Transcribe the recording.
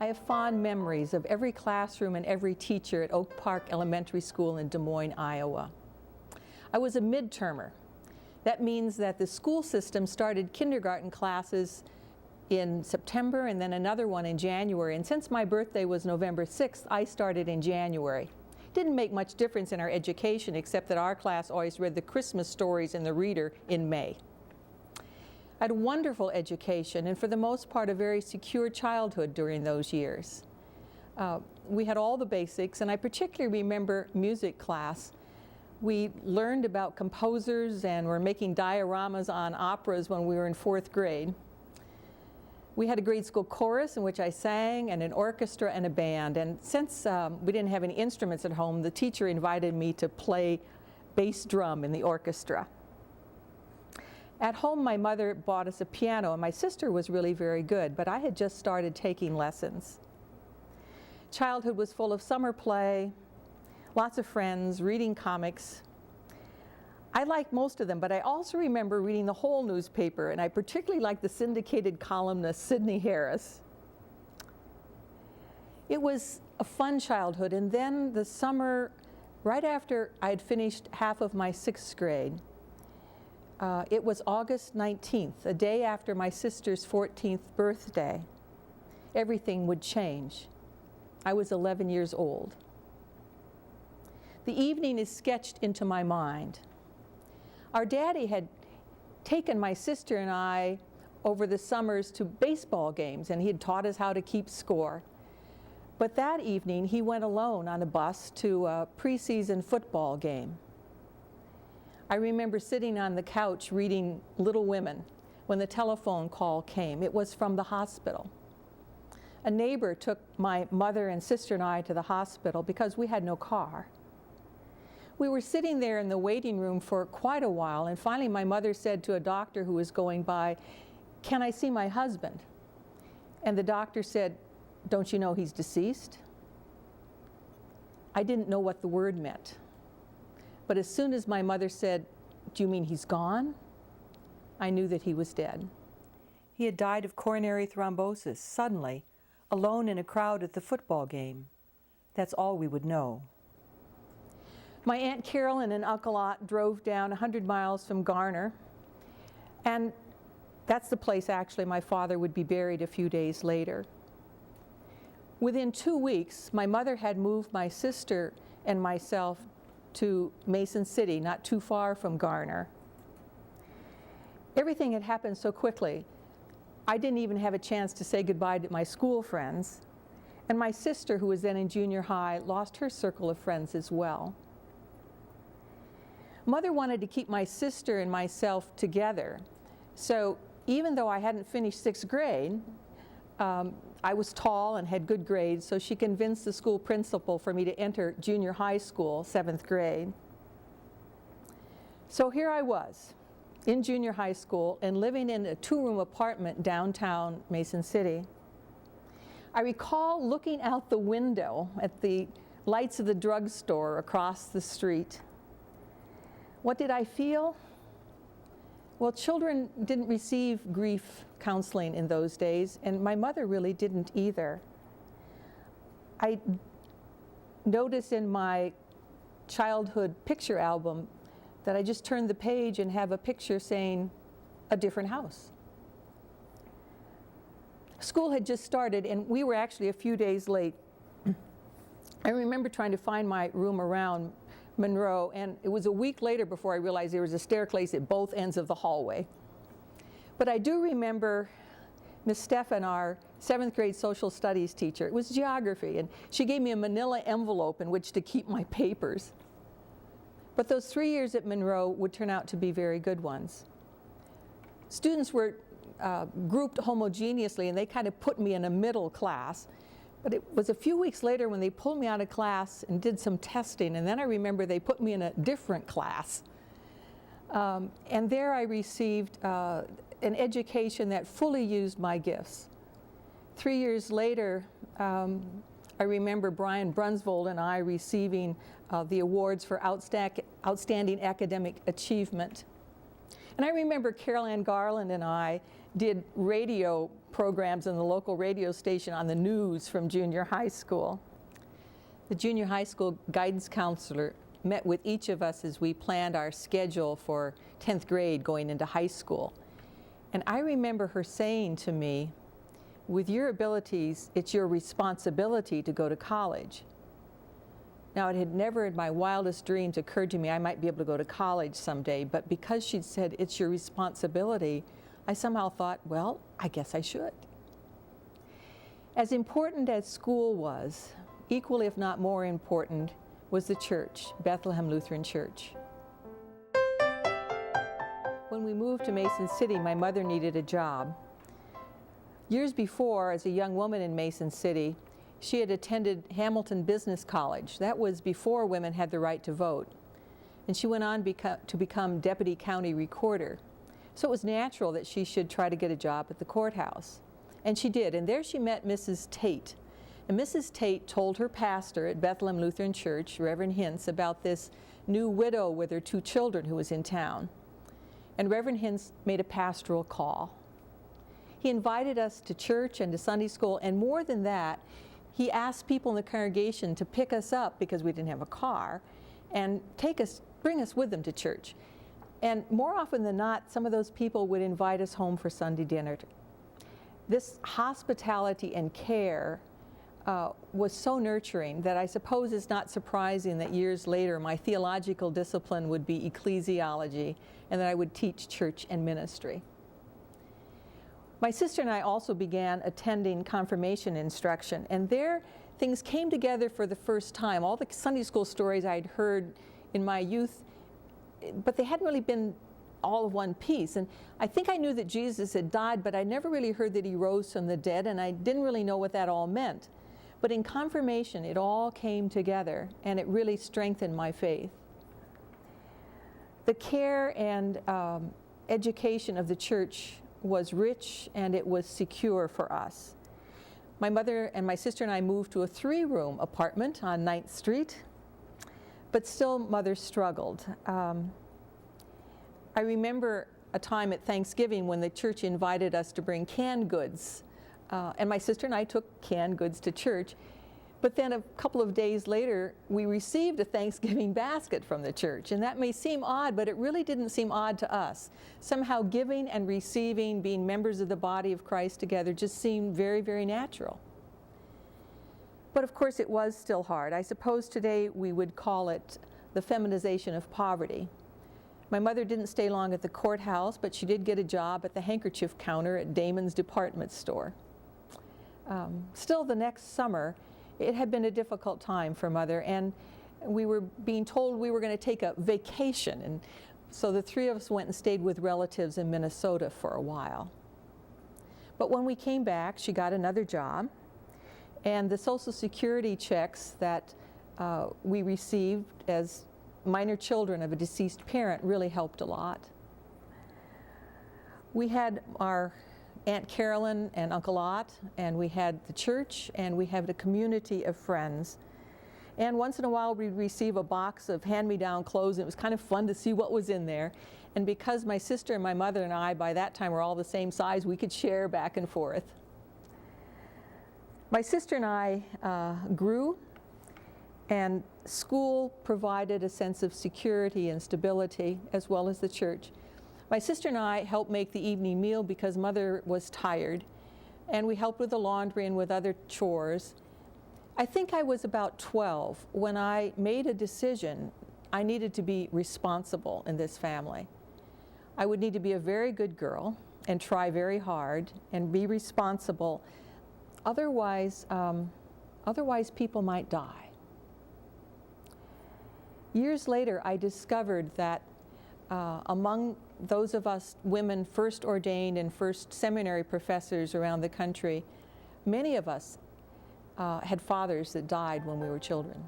I have fond memories of every classroom and every teacher at Oak Park Elementary School in Des Moines, Iowa. I was a midtermer. That means that the school system started kindergarten classes in September and then another one in January. And since my birthday was November 6th, I started in January. Didn't make much difference in our education except that our class always read the Christmas stories in the Reader in May. I had a wonderful education and for the most part a very secure childhood during those years. We had all the basics, and I particularly remember music class. We learned about composers and were making dioramas on operas when we were in 4th grade. We had a grade school chorus in which I sang, and an orchestra and a band. And since we didn't have any instruments at home, the teacher invited me to play bass drum in the orchestra. At home, my mother bought us a piano, and my sister was really very good, but I had just started taking lessons. Childhood was full of summer play, lots of friends, reading comics. I liked most of them, but I also remember reading the whole newspaper, and I particularly liked the syndicated columnist Sidney Harris. It was a fun childhood, and then the summer, right after I had finished half of my 6th grade, it was August 19th, a day after my sister's 14th birthday. Everything would change. I was 11 years old. The evening is sketched into my mind. Our daddy had taken my sister and I over the summers to baseball games, and he had taught us how to keep score. But that evening, he went alone on a bus to a preseason football game. I remember sitting on the couch reading Little Women when the telephone call came. It was from the hospital. A neighbor took my mother and sister and I to the hospital because we had no car. We were sitting there in the waiting room for quite a while, and finally my mother said to a doctor who was going by, "Can I see my husband?" And the doctor said, "Don't you know he's deceased?" I didn't know what the word meant. But as soon as my mother said, "Do you mean he's gone?" I knew that he was dead. He had died of coronary thrombosis, suddenly, alone in a crowd at the football game. That's all we would know. My Aunt Carolyn and Uncle Ott drove down 100 miles from Garner, and that's the place actually my father would be buried a few days later. Within 2 weeks, my mother had moved my sister and myself to Mason City, not too far from Garner. Everything had happened so quickly. I didn't even have a chance to say goodbye to my school friends. And my sister, who was then in junior high, lost her circle of friends as well. Mother wanted to keep my sister and myself together. So even though I hadn't finished 6th grade, I was tall and had good grades, so she convinced the school principal for me to enter junior high school, 7th grade. So here I was, in junior high school and living in a 2-room apartment downtown Mason City. I recall looking out the window at the lights of the drugstore across the street. What did I feel? Well, children didn't receive grief counseling in those days, and my mother really didn't either. I notice in my childhood picture album that I just turned the page and have a picture saying, "A different house." School had just started, and we were actually a few days late. I remember trying to find my room around Monroe, and it was a week later before I realized there was a staircase at both ends of the hallway. But I do remember Miss Stephan, our 7th grade social studies teacher. It was geography, and she gave me a manila envelope in which to keep my papers. But those 3 years at Monroe would turn out to be very good ones. Students were grouped homogeneously, and they kind of put me in a middle class. But it was a few weeks later when they pulled me out of class and did some testing, and then I remember they put me in a different class. And there I received an education that fully used my gifts. 3 years later, I remember Brian Brunsvold and I receiving the awards for outstanding academic achievement. And I remember Carol Ann Garland and I did radio programs in the local radio station on the news from junior high school. The junior high school guidance counselor met with each of us as we planned our schedule for 10th grade going into high school. And I remember her saying to me, with your abilities, it's your responsibility to go to college. Now, it had never in my wildest dreams occurred to me I might be able to go to college someday, but because she'd said it's your responsibility, I somehow thought, well, I guess I should. As important as school was, equally if not more important, was the church, Bethlehem Lutheran Church. When we moved to Mason City, my mother needed a job. Years before, as a young woman in Mason City, she had attended Hamilton Business College. That was before women had the right to vote. And she went on to become deputy county recorder. So it was natural that she should try to get a job at the courthouse. And she did, and there she met Mrs. Tate. And Mrs. Tate told her pastor at Bethlehem Lutheran Church, Reverend Hintz, about this new widow with her 2 children who was in town. And Reverend Hintz made a pastoral call. He invited us to church and to Sunday school, and more than that, he asked people in the congregation to pick us up because we didn't have a car and bring us with them to church. And more often than not, some of those people would invite us home for Sunday dinner. This hospitality and care was so nurturing that I suppose it's not surprising that years later my theological discipline would be ecclesiology and that I would teach church and ministry. My sister and I also began attending confirmation instruction, and there things came together for the first time. All the Sunday school stories I'd heard in my youth, but they hadn't really been all of one piece. And I think I knew that Jesus had died, but I never really heard that he rose from the dead, and I didn't really know what that all meant. But in confirmation, it all came together, and it really strengthened my faith. The care and education of the church was rich, and it was secure for us. My mother and my sister and I moved to a 3-room apartment on 9th Street, but still Mother struggled. I remember a time at Thanksgiving when the church invited us to bring canned goods, and my sister and I took canned goods to church. But then a couple of days later, we received a Thanksgiving basket from the church. And that may seem odd, but it really didn't seem odd to us. Somehow giving and receiving, being members of the body of Christ together, just seemed very, very natural. But of course, it was still hard. I suppose today we would call it the feminization of poverty. My mother didn't stay long at the courthouse, but she did get a job at the handkerchief counter at Damon's department store. Still, the next summer, it had been a difficult time for Mother, and we were being told we were going to take a vacation, and so the 3 of us went and stayed with relatives in Minnesota for a while. But when we came back, she got another job, and the Social Security checks that we received as minor children of a deceased parent really helped a lot. We had our Aunt Carolyn and Uncle Ott, and we had the church, and we had a community of friends. And once in a while we'd receive a box of hand-me-down clothes, and it was kind of fun to see what was in there. And because my sister and my mother and I by that time were all the same size, we could share back and forth. My sister and I grew, and school provided a sense of security and stability, as well as the church. My sister and I helped make the evening meal because Mother was tired, and we helped with the laundry and with other chores. I think I was about 12 when I made a decision I needed to be responsible in this family. I would need to be a very good girl and try very hard and be responsible. Otherwise people might die. Years later, I discovered that among those of us women first ordained and first seminary professors around the country, many of us had fathers that died when we were children.